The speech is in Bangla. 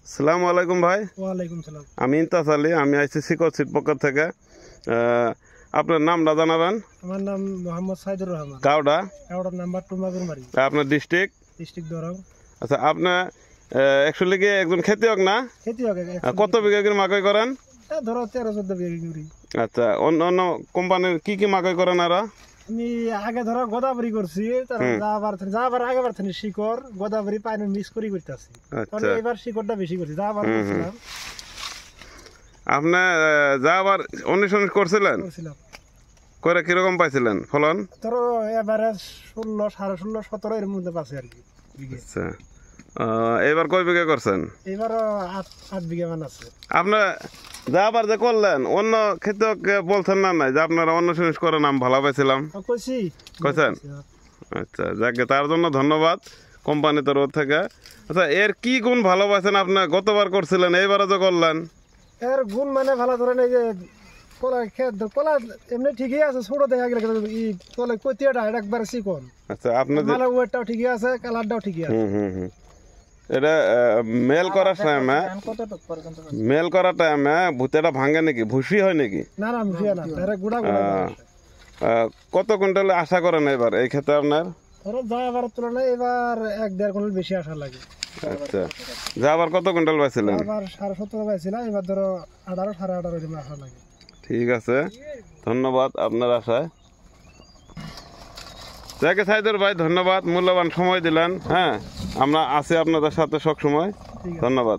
আসসালামু আলাইকুম ভাই। ওয়ালাইকুম সালাম। আমি ইমতাজ আলী, আমি আইসি শিকড় সিট পক্ষ থেকে। আপনার নামটা জানাবেন? আমার নাম মোহাম্মদ সাইদুর রহমান। কাউডা? কাউডার নাম্বার 2 মাগুরমারি। আপনার ডিস্ট্রিক্ট? ডিস্ট্রিক্ট দরং। আচ্ছা, আপনার অ্যাকচুয়ালি কি একজন খেতিয়ক না? খেতিয়ক। কত বিঘা করে মাকই করেন? ধরো 13-14 বিঘা করি। আচ্ছা, অন্য অন্য কোম্পানির কি কি মাকই করেন আর? আমি আগে ধরো গোদাবরি করছি, যাবার আগে বার থেকে শিকড় গোদাবরি পানি মিক্স করি করতেছি। আচ্ছা, এবার শিকড়টা বেশি করছি, যাবার করছিলাম। আপনি যাবার 19 করছিলেন? করে কিরকম পাইছিলেন ফলন? ধরো এবারে 16, 16.5, 17 এর মধ্যে পাচ্ছি আর কি। আচ্ছা, এবার কয় বিঘা করছেন? এবারও 8 বিঘা মান আছে। আপনার যাবার যে করলেন, অন্য খেতিয়ককে বলছেন না নাই যে আপনারা অন্য জিনিস করেন, আমি ভালো পাইছিলাম কইছেন? আচ্ছা, যাকে তার জন্য ধন্যবাদ কোম্পানি তরফ থেকে। আচ্ছা, এর কি গুণ ভালো পাইছেন আপনি? গতবার করছিলেন, এইবারও যে করলেন। এর গুণ মানে ভালো, ধরেন এই যে কলা এমনি ঠিকই আছে, ছোট দেখা গেলে তলে কইতিটা একবার চিকন। আচ্ছা, আপনাদের ওয়েটটাও ঠিকই আছে, কালারটাও ঠিকই আছে। এটা মেল করার টাইমে ভুতেটা ভাঙে নাকি, ভুসি হয় নাকি? না না, ভুসি না, ডাইরেক্ট গুড়া গুড়া। কত কুইন্টাল আশা করেন এবার এই ক্ষেত্রে আপনার? ধরো যাবার তুলনায় এবার 1-1.5 কুইন্টাল বেশি আশা লাগে। আচ্ছা, যাবার কত কুইন্টাল পাইছিলেন? আবার 17.5 পাইছিলাম, এবার ধরো 18, 18.5 এরকম আশা লাগে। ঠিক আছে, ধন্যবাদ আপনার আশায়। যাকে সাইদুর ভাই, ধন্যবাদ, মূল্যবান সময় দিলেন। হ্যাঁ, আমরা আছি আপনাদের সাথে সব সময়। ধন্যবাদ।